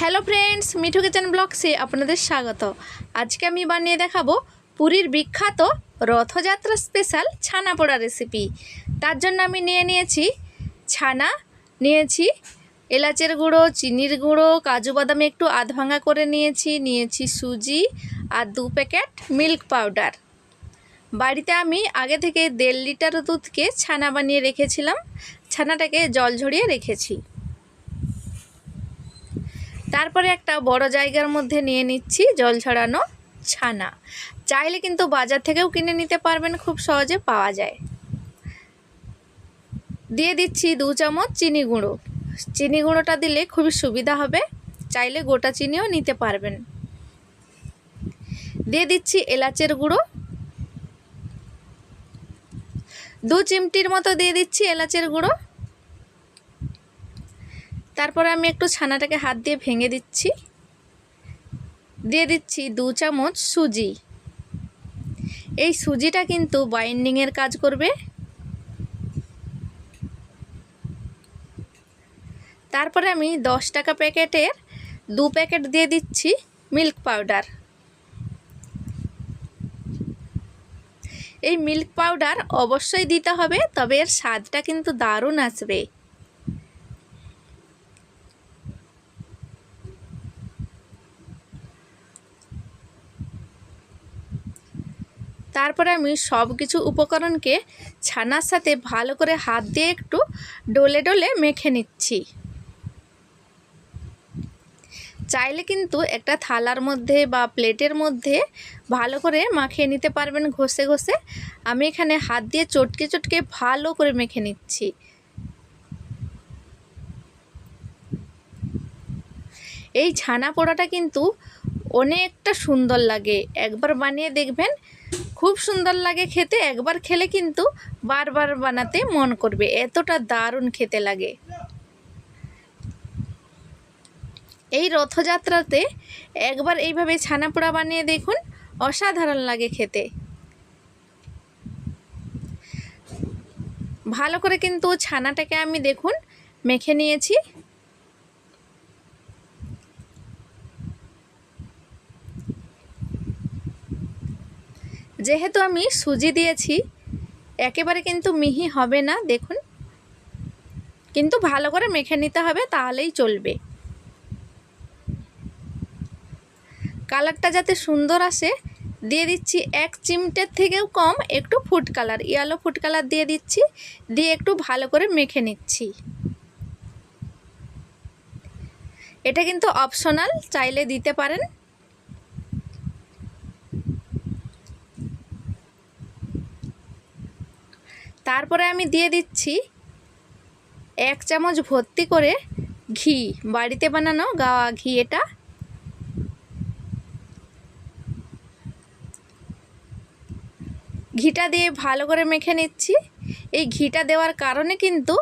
Hello friends, Mithu kitchen ব্লগসে আপনাদের স্বাগত। আজকে আমি বানিয়ে দেখাবো পুরীর বিখ্যাত রথযাত্রা স্পেশাল ছানা পোড়া রেসিপি। তার জন্য আমি নিয়েছি ছানা, নিয়েছি এলাচের গুঁড়ো, চিনির গুঁড়ো, কাজু বাদাম একটু আধ ভাঙা করে নিয়েছি সুজি আর 2 প্যাকেট মিল্ক পাউডার। বাড়িতে আমি আগে থেকে 1.5 লিটার দুধকে ছানা বানিয়ে রেখেছিলাম। ছানাটাকে জল ঝরিয়ে রেখেছি। তারপরে একটা বড় জায়গার মধ্যে নিয়ে নিচ্ছি জল ছড়ানো ছানা। চাইলে কিন্তু বাজার থেকেও কিনে নিতে পারবেন, খুব সহজে পাওয়া যায়। দিয়ে দিচ্ছি 2 চামচ চিনি গুঁড়ো। চিনি গুঁড়োটা দিলে খুবই সুবিধা হবে, চাইলে গোটা চিনিও নিতে পারবেন। দিয়ে দিচ্ছি এলাচের গুঁড়ো, 2 চিমটির মতো দিয়ে দিচ্ছি এলাচের গুঁড়ো। তারপরে আমি একটু ছানাটাকে হাত দিয়ে ভেঙে দিচ্ছি। দিয়ে দিচ্ছি 2 চামচ সুজি। এই সুজিটা কিন্তু বাইন্ডিংয়ের কাজ করবে। তারপরে আমি 10 টাকা প্যাকেটের 2 প্যাকেট দিয়ে দিচ্ছি মিল্ক পাউডার। এই মিল্ক পাউডার অবশ্যই দিতে হবে, তবে এর স্বাদটা কিন্তু দারুণ আসবে। তারপরে আমি সব কিছু উপকরণকে ছানার সাথে ভালো করে হাত দিয়ে একটু ডলে ডলে মেখে নিচ্ছি। চাইলে কিন্তু একটা থালার মধ্যে বা প্লেটের মধ্যে ভালো করে মাখিয়ে নিতে পারবেন ঘষে ঘষে। আমি এখানে হাত দিয়ে চটকে চটকে ভালো করে মেখে নিচ্ছি। এই ছানা পোড়াটা কিন্তু অনেকটা সুন্দর লাগে, একবার বানিয়ে দেখবেন, খুব সুন্দর লাগে খেতে। একবার খেলে কিন্তু বারবার বানাতে মন করবে, এতটা দারুণ খেতে লাগে। এই রথযাত্রাতে একবার এইভাবে ছানা পোড়া বানিয়ে দেখুন, অসাধারণ লাগে খেতে। ভালো করে কিন্তু ছানাটাকে আমি দেখুন মেখে নিয়েছি। যেহেতু আমি সুজি দিয়েছি, একেবারে কিন্তু মিহি হবে না, দেখুন, কিন্তু ভালো করে মেখে নিতে হবে, তাহলেই চলবে। কালারটা যাতে সুন্দর আসে দিয়ে দিচ্ছি 1 চিমটের থেকেও কম একটু food colour, yellow food colour দিয়ে দিচ্ছি। দিয়ে একটু ভালো করে মেখে নিচ্ছি। এটা কিন্তু অপশনাল, চাইলে দিতে পারেন। তারপরে আমি দিয়ে দিচ্ছি 1 চামচ ভর্তি করে ঘি, বাড়িতে বানানো গাওয়া ঘি। এটা ঘিটা দিয়ে ভালো করে মেখে নিচ্ছি। এই ঘিটা দেওয়ার কারণে কিন্তু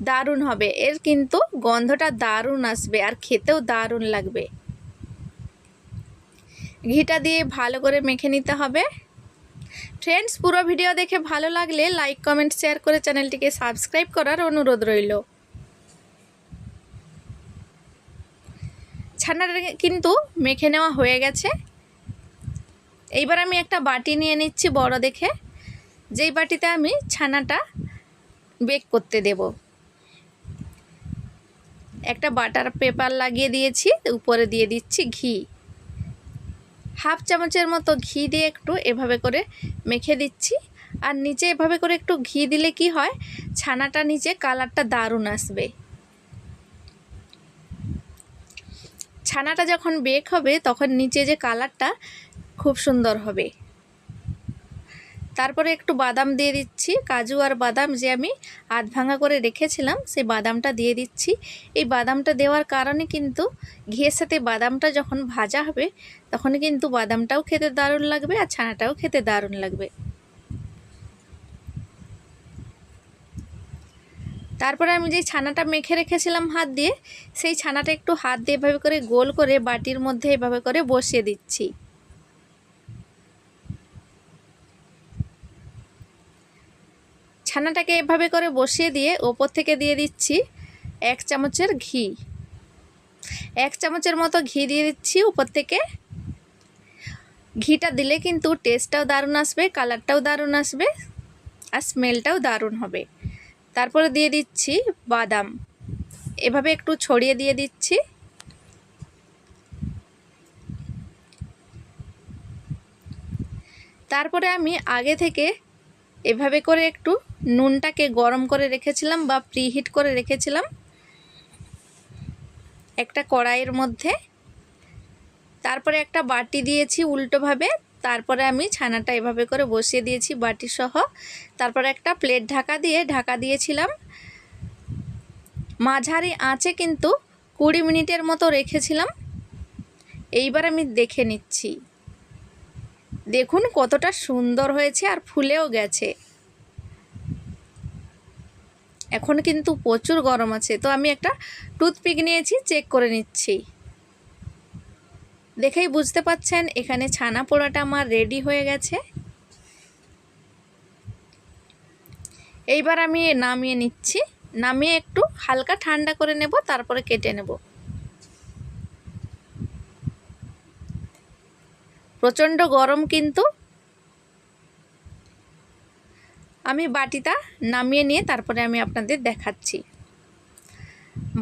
দারুণ হবে, এর কিন্তু গন্ধটা দারুণ আসবে আর খেতেও দারুণ লাগবে। ঘিটা দিয়ে ভালো করে মেখে নিতে হবে। ফ্রেন্ডস, পুরো ভিডিও দেখে ভালো লাগলে লাইক, কমেন্ট, শেয়ার করে চ্যানেলটিকে সাবস্ক্রাইব করার অনুরোধ রইল। ছানাটা কিন্তু মেখে নেওয়া হয়ে গেছে। এইবার আমি একটা বাটি নিয়ে নিচ্ছি বড় দেখে, যেই বাটিতে আমি ছানাটা বেক করতে দেব। একটা বাটার পেপার লাগিয়ে দিয়েছি, উপরে দিয়ে দিচ্ছি ঘি। 1/2 চামচের মতো ঘি দিয়ে একটু এভাবে করে মেখে দিচ্ছি। আর নিচে এভাবে করে একটু ঘি দিলে কি হয়, ছানাটা নিচে কালারটা দারুণ আসবে। ছানাটা যখন বেক হবে তখন নিচে যে কালারটা খুব সুন্দর হবে। তারপরে একটু বাদাম দিয়ে দিচ্ছি, কাজু আর বাদাম যে আমি আধ ভাঙা করে রেখেছিলাম, সেই বাদামটা দিয়ে দিচ্ছি। এই বাদামটা দেওয়ার কারণে কিন্তু ঘিয়ের সাথে বাদামটা যখন ভাজা হবে তখন কিন্তু বাদামটাও খেতে দারুণ লাগবে আর ছানাটাও খেতে দারুণ লাগবে। তারপরে আমি যে ছানাটা মেখে রেখেছিলাম হাত দিয়ে, সেই ছানাটা একটু হাত দিয়ে এভাবে করে গোল করে বাটির মধ্যে এভাবে করে বসিয়ে দিচ্ছি। ছানাটাকে এভাবে করে বসিয়ে দিয়ে ওপর থেকে দিয়ে দিচ্ছি 1 চামচের ঘি। 1 চামচের মতো ঘি দিয়ে দিচ্ছি উপর থেকে। ঘিটা দিলে কিন্তু টেস্টটাও দারুণ আসবে, কালারটাও দারুণ আসবে আর স্মেলটাও দারুণ হবে। তারপরে দিয়ে দিচ্ছি বাদাম, এভাবে একটু ছড়িয়ে দিয়ে দিচ্ছি। তারপরে আমি আগে থেকে এভাবে করে একটু নুনটাকে গরম করে রেখেছিলাম বা প্রিহিট করে রেখেছিলাম একটা কড়াইয়ের মধ্যে। তারপরে একটা বাটি দিয়েছি উল্টোভাবে, তারপরে আমি ছানাটা এভাবে করে বসিয়ে দিয়েছি বাটি সহ। তারপরে একটা প্লেট ঢাকা দিয়েছিলাম। মাঝারি আঁচে কিন্তু 20 মিনিটের মতো রেখেছিলাম। এইবার আমি দেখে নিচ্ছি, দেখুন কতটা সুন্দর হয়েছে আর ফুলেও গেছে। এখন কিন্তু প্রচুর গরম আছে, তো আমি একটা টুথপিক নিয়েছি, চেক করে নিচ্ছি। দেখেই বুঝতে পাচ্ছেন এখানে ছানা পোড়াটা আমার রেডি হয়ে গেছে। এইবার আমি নামিয়ে নিচ্ছি, নামিয়ে একটু হালকা ঠান্ডা করে নেব, তারপরে কেটে নেব। প্রচণ্ড গরম কিন্তু। আমি বাটিটা নামিয়ে নিয়ে তারপরে আমি আপনাদের দেখাচ্ছি।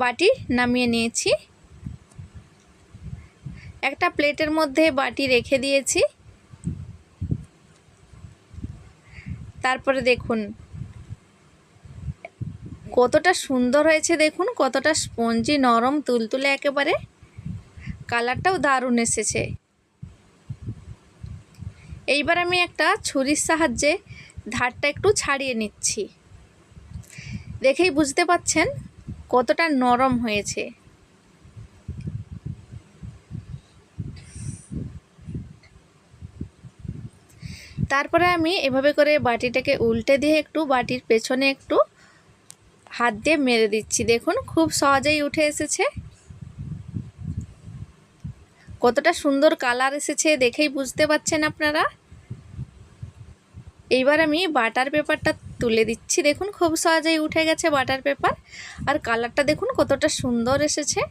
বাটি নামিয়ে নিয়েছি, একটা প্লেটের মধ্যে বাটি রেখে দিয়েছি। তারপরে দেখুন কতটা সুন্দর হয়েছে, দেখুন কতটা স্পঞ্জি, নরম, তুলতুলে একেবারে। কালারটাও দারুণ এসেছে। এইবার আমি একটা ছুরির সাহায্যে ধারটা একটু ছাড়িয়ে নিচ্ছি। দেখেই বুঝতে পাচ্ছেন কতটা নরম হয়েছে। তারপরে আমি এভাবে করে বাটিটাকে উল্টে দিয়ে একটু বাটির পেছনে একটু হাত দিয়ে মেরে দিচ্ছি। দেখুন খুব সহজেই উঠে এসেছে। কতটা সুন্দর কালার এসেছে দেখেই বুঝতে পাচ্ছেন আপনারা। এইবার আমি বাটার পেপারটা তুলে দিচ্ছি। দেখুন খুব সহজেই উঠে গেছে বাটার পেপার, আর কালারটা দেখুন কতটা সুন্দর এসেছে।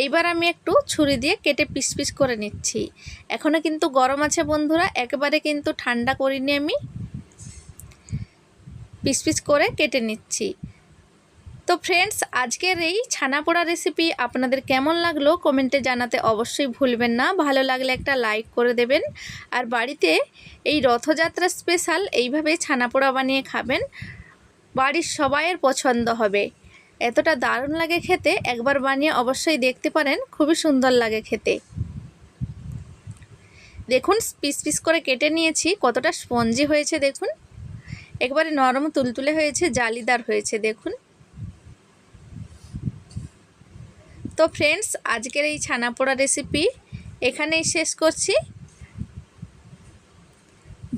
এইবার আমি একটু ছুরি দিয়ে কেটে পিস পিস করে নিচ্ছি। এখনও কিন্তু গরম আছে বন্ধুরা, একেবারে কিন্তু ঠান্ডা করিনি আমি। পিস পিস করে কেটে নিচ্ছি। তো ফ্রেন্ডস, আজকের এই ছানা পোড়া রেসিপি আপনাদের কেমন লাগলো কমেন্টে জানাতে অবশ্যই ভুলবেন না। ভালো লাগলে একটা লাইক করে দেবেন, আর বাড়িতে এই রথযাত্রা স্পেশাল এইভাবে ছানা পোড়া বানিয়ে খাবেন, বাড়ির সবাইয়ের পছন্দ হবে। এতটা দারুণ লাগে খেতে, একবার বানিয়ে অবশ্যই দেখতে পারেন, খুবই সুন্দর লাগে খেতে। দেখুন পিস পিস করে কেটে নিয়েছি, কতটা স্পঞ্জি হয়েছে দেখুন, একবারে নরম তুলতুলে হয়েছে, জালিদার হয়েছে দেখুন। তো ফ্রেন্ডস, আজকের এই ছানা পোড়া রেসিপি এখানেই শেষ করছি।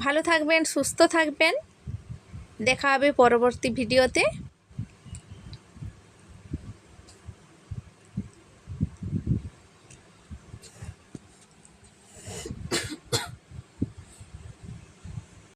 ভালো থাকবেন, সুস্থ থাকবেন, দেখা হবে পরবর্তী ভিডিওতে।